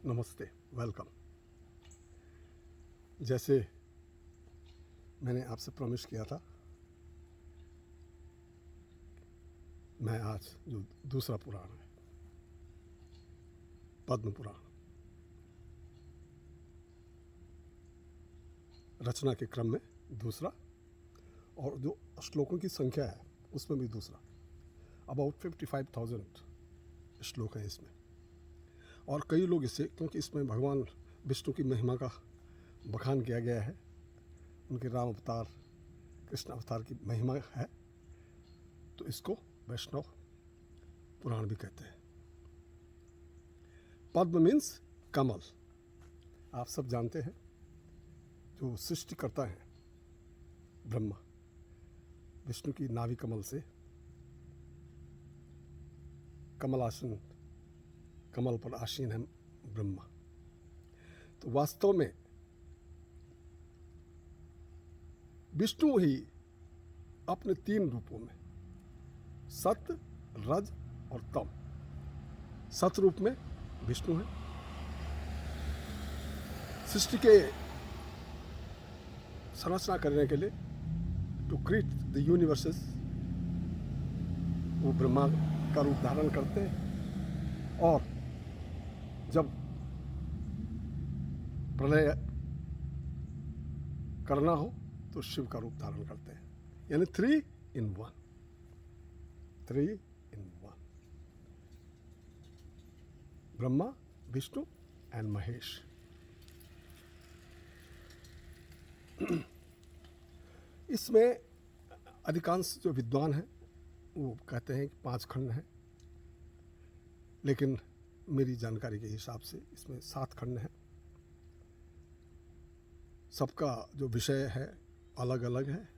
नमस्ते, वेलकम। जैसे मैंने आपसे प्रॉमिस किया था, मैं आज जो दूसरा पुराण है, पद्म पुराण, रचना के क्रम में दूसरा, और जो श्लोकों की संख्या है उसमें भी दूसरा। अबाउट 55,000 श्लोक हैं इसमें। और कई लोग इससे, क्योंकि इसमें भगवान विष्णु की महिमा का बखान किया गया है, उनके राम अवतार, कृष्ण अवतार की महिमा है, तो इसको वैष्णव पुराण भी कहते हैं। पद्म मीन्स कमल। आप सब जानते हैं, जो सृष्टि करता है ब्रह्मा, विष्णु की नाभि कमल से कमलासन, कमल पर आसीन है ब्रह्मा। तो वास्तव में विष्णु ही अपने 3 रूपों में, सत्य, रज और तम, सत रूप में विष्णु है। सृष्टि के संरचना करने के लिए, टू क्रिएट द यूनिवर्सेस, वो ब्रह्मा का रूप धारण करते हैं। और जब प्रलय करना हो तो शिव का रूप धारण करते हैं। यानी 3 in 1, 3 in 1, Brahma, Vishnu and Mahesh. इसमें अधिकांश जो विद्वान हैं वो कहते हैं कि 5 खंड हैं, लेकिन मेरी जानकारी के हिसाब से इसमें 7 खंड हैं। सबका जो विषय है अलग अलग है।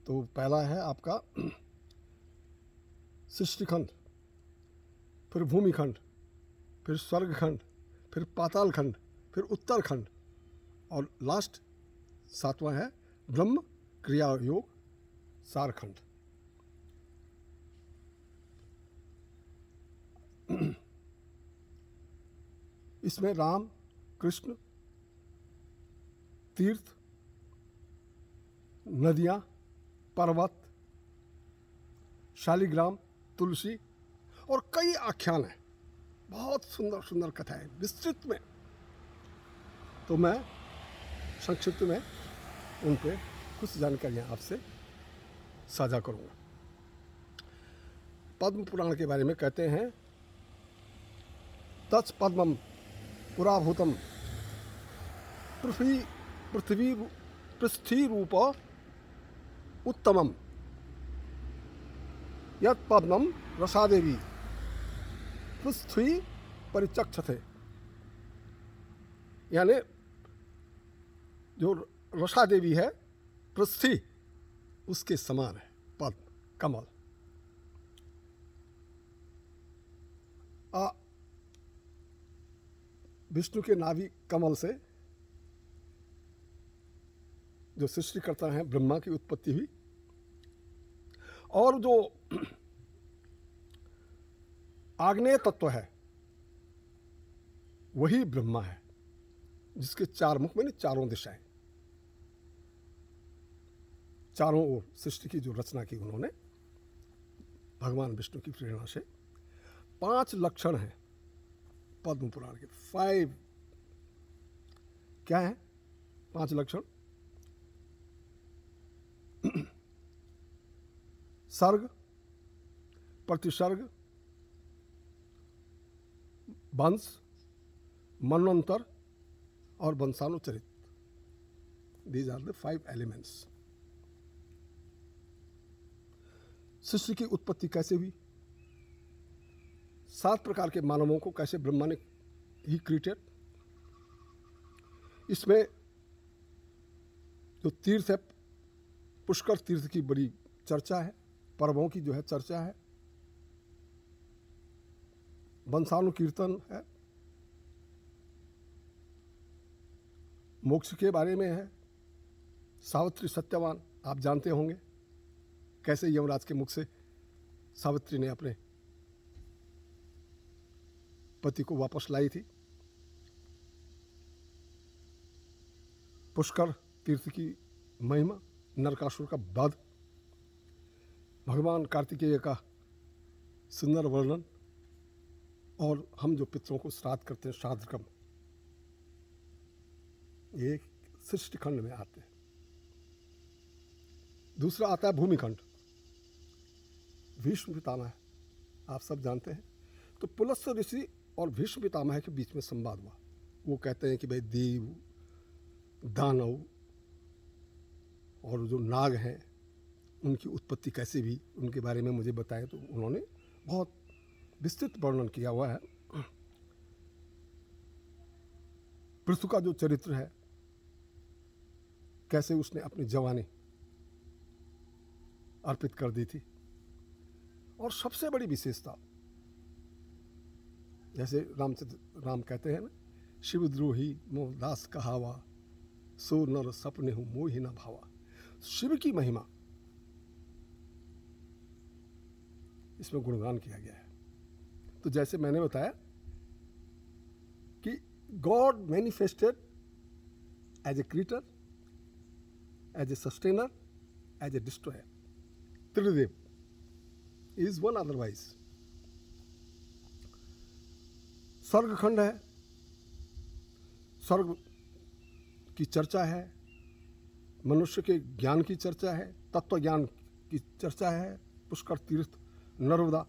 तो पहला है आपका सृष्टि खंड, फिर भूमि खंड, फिर स्वर्ग खंड, फिर पाताल खंड, फिर उत्तर खंड, और लास्ट 7वां है ब्रह्म क्रिया योग सार खंड। इसमें राम, कृष्ण, तीर्थ, नदियाँ, पर्वत, शालिग्राम, तुलसी और कई आख्यान हैं। बहुत सुंदर सुंदर कथाएं विस्तृत में। तो मैं संक्षिप्त में उन पे कुछ जानकारियाँ आपसे साझा करूँगा। पद्म पुराण के बारे में कहते हैं, तच् पद्मम पुराभूतम पृथ्वी रूप उत्तमम यत् पद्मम रसादेवी पृथ्वी परिचक्षते। यानी जो रसा देवी है, पृथ्वी उसके समान है पद्म, कमल। विष्णु के नाभि कमल से जो सृष्टि करता है ब्रह्मा की उत्पत्ति हुई, और जो आग्नेय तत्व है वही ब्रह्मा है, जिसके 4 मुख में, चारों दिशाएं, चारों ओर सृष्टि की जो रचना की उन्होंने भगवान विष्णु की प्रेरणा से। 5 लक्षण हैं पद्म पुराण के। 5 क्या है? 5 लक्षण। सर्ग, प्रतिसर्ग, वंश, मनवंतर और वंशानुचरित। These are the 5 elements. सृष्टि की उत्पत्ति कैसे हुई, 7 प्रकार के मानवों को कैसे ब्रह्मा ने ही क्रिएटेड। इसमें जो तीर्थ है, पुष्कर तीर्थ की बड़ी चर्चा है, पर्वों की जो है चर्चा है, वंशानुकीर्तन है, मोक्ष के बारे में है, सावित्री सत्यवान आप जानते होंगे, कैसे यमराज के मुख से सावित्री ने अपने पति को वापस लाई थी। पुष्कर तीर्थ की महिमा, नरकासुर का वध, भगवान कार्तिकेय का सुंदर वर्णन, और हम जो पितरों को श्राद्ध करते हैं, श्राद्ध क्रम, ये सृष्टि खंड में आते हैं। दूसरा आता है भूमिखंड। भीष्म पितामह आप सब जानते हैं। तो पुलस्त्य ऋषि और भीष्म पितामह के बीच में संवाद हुआ। वो कहते हैं कि भाई देव, दानव और जो नाग हैं उनकी उत्पत्ति कैसे भी, उनके बारे में मुझे बताएं। तो उन्होंने बहुत विस्तृत वर्णन किया हुआ है। पृथु का जो चरित्र है, कैसे उसने अपनी जवानी अर्पित कर दी थी। और सबसे बड़ी विशेषता, जैसे राम कहते हैं ना, शिवद्रोही मोह दास कहावा, सो नर सपने हूं मोहि न भावा। शिव की महिमा इसमें गुणगान किया गया है। तो जैसे मैंने बताया कि God manifested as a creator, as a sustainer, as a destroyer. Tridev is one otherwise. स्वर्ग खंड है, स्वर्ग की चर्चा है, मनुष्य के ज्ञान की चर्चा है, तत्व ज्ञान की चर्चा है, पुष्कर तीर्थ, नर्मदा,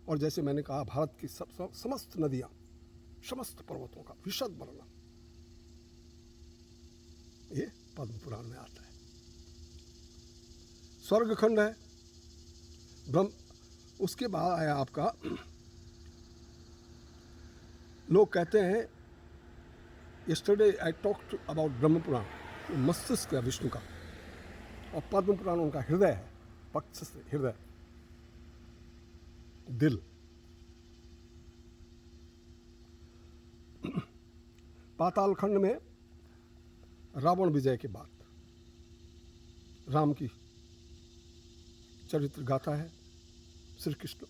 और जैसे मैंने कहा भारत की समस्त नदियां, समस्त पर्वतों का विशद वर्णन ये पद्म पुराण में आता है। स्वर्ग खंड है, ब्रह्म। उसके बाद आया आपका, लोग कहते हैं, यस्टरडे आई टॉक्ड अबाउट ब्रह्म पुराण, मस्तिष्क है विष्णु का, और पद्म पुराण उनका हृदय है, पक्ष से हृदय, दिल। पाताल खंड में रावण विजय के बाद राम की चरित्र गाथा है, श्री कृष्ण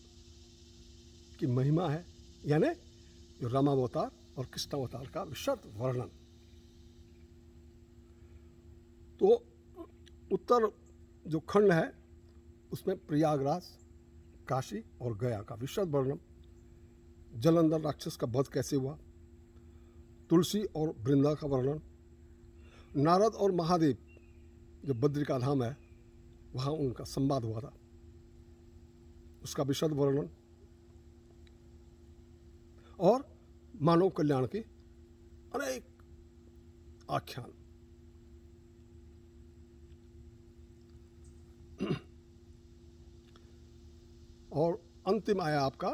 की महिमा है, यानी जो रामावतार और कृष्णावतार का विशद वर्णन। तो उत्तर जो खंड है उसमें प्रयागराज, काशी और गया का विशद वर्णन, जलंधर राक्षस का वध कैसे हुआ, तुलसी और वृंदा का वर्णन, नारद और महादेव जो बद्रिका धाम है वहाँ उनका संवाद हुआ था, उसका विशद वर्णन, और मानव कल्याण की अनेक आख्यान। और अंतिम आया आपका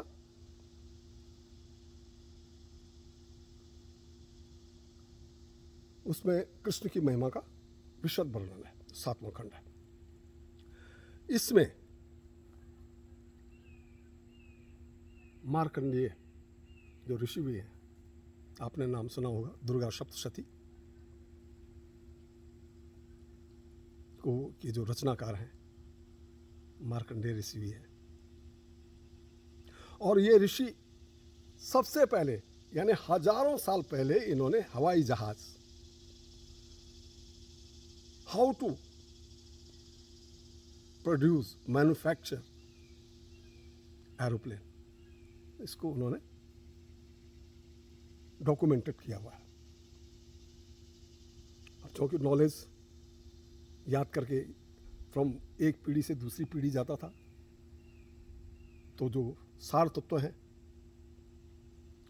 उसमें कृष्ण की महिमा का विशद वर्णन है, 7वां खंड है। इसमें मार्कंडेय जो ऋषि भी हैं, आपने नाम सुना होगा, दुर्गा सप्तशती को के जो रचनाकार हैं मार्कंडेय ऋषि भी हैं। और ये ऋषि सबसे पहले, यानी हजारों साल पहले, इन्होंने हवाई जहाज, how to produce, manufacture aeroplane, इसको उन्होंने डॉक्यूमेंटेड किया हुआ है। और चूंकि नॉलेज याद करके फ्रॉम एक पीढ़ी से दूसरी पीढ़ी जाता था, तो जो सार तत्व हैं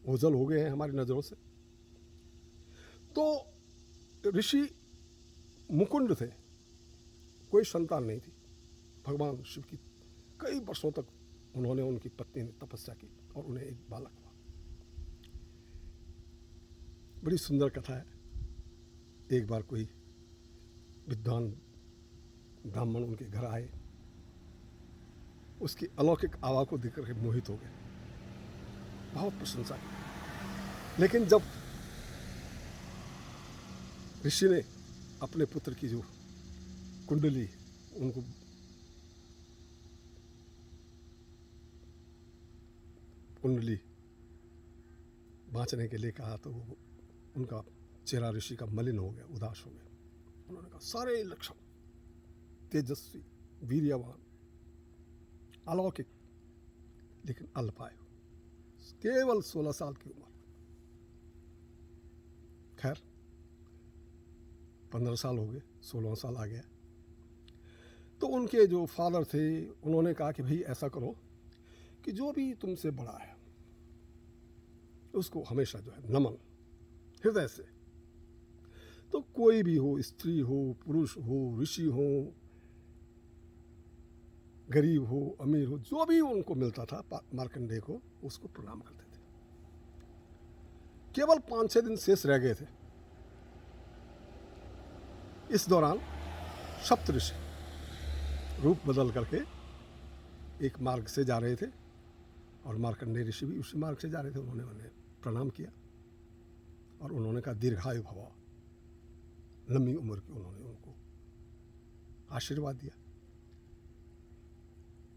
ओझल हो गए हैं हमारी नज़रों से। तो ऋषि मुकुंद थे, कोई संतान नहीं थी। भगवान शिव की कई वर्षों तक उन्होंने, उनकी पत्नी ने तपस्या की और उन्हें एक बालक हुआ। बड़ी सुंदर कथा है। एक बार कोई विद्वान ब्राह्मण उनके घर आए, उसकी अलौकिक आभा को देखकर के मोहित हो गए, बहुत प्रशंसा की। लेकिन जब ऋषि ने अपने पुत्र की जो कुंडली उनको कुंडली बाँचने के लिए कहा, तो उनका चेहरा ऋषि का मलिन हो गया, उदास हो गया। उन्होंने कहा सारे लक्षण तेजस्वी, वीर्यवान, अलौकिक, लेकिन अल्पायु, केवल 16 साल की उम्र। खैर 15 साल हो गए, 16 साल आ गया। तो उनके जो फादर थे उन्होंने कहा कि भाई ऐसा करो कि जो भी तुमसे बड़ा है उसको हमेशा जो है नमन हृदय से, तो कोई भी हो, स्त्री हो, पुरुष हो, ऋषि हो, गरीब हो, अमीर हो, जो भी उनको मिलता था मार्कंडेय को उसको प्रणाम करते थे। केवल 5-6 दिन शेष रह गए थे। इस दौरान सप्तऋषि रूप बदल करके एक मार्ग से जा रहे थे और मार्कंडेय ऋषि भी उसी मार्ग से जा रहे थे। उन्होंने उन्हें प्रणाम किया और उन्होंने कहा दीर्घायु भव, लंबी उम्र की उन्होंने उनको आशीर्वाद दिया।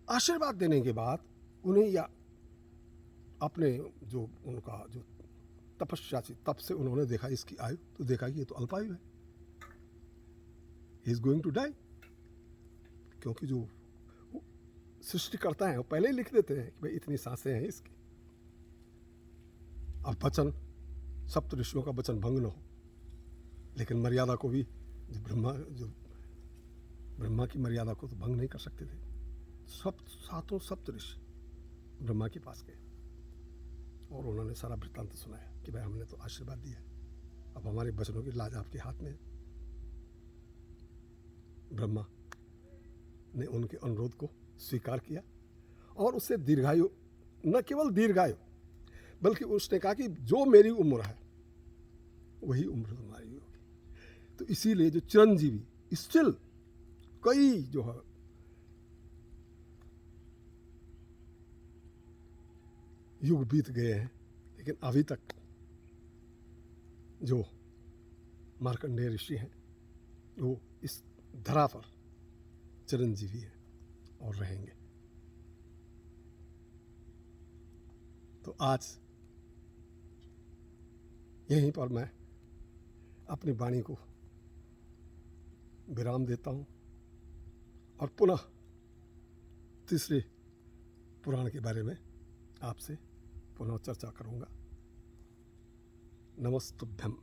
आशीर्वाद देने के बाद उन्हें या अपने जो उनका जो तपस्या थी तब से उन्होंने देखा इसकी आयु, तो देखा कि ये तो अल्पायु है, he is going to die. क्योंकि जो सृष्टि करता है वो पहले ही लिख देते हैं कि भाई इतनी सांसें हैं इसकी। अब वचन सप्त ऋषियों का वचन भंग न हो, लेकिन मर्यादा को भी जो ब्रह्मा की मर्यादा को तो भंग नहीं कर सकते थे। सातों सप्त ऋषि ब्रह्मा के पास गए और उन्होंने सारा वृत्तांत सुनाया कि भाई हमने तो आशीर्वाद दिया, अब हमारे वचनों की लाज आपके हाथ में है। ब्रह्मा ने उनके अनुरोध को स्वीकार किया और उससे दीर्घायु, न केवल दीर्घायु बल्कि उसने कहा कि जो मेरी उम्र है वही उम्र तुम्हारी होगी। तो इसीलिए जो चिरंजीवी स्टिल कई जो है युग बीत गए हैं, लेकिन अभी तक जो मार्कंडेय ऋषि हैं वो इस धरा पर चिरंजीवी है और रहेंगे। तो आज यहीं पर मैं अपनी वाणी को विराम देता हूँ और पुनः तीसरे पुराण के बारे में आपसे पुनः चर्चा करूँगा। नमस्तुभ्यम।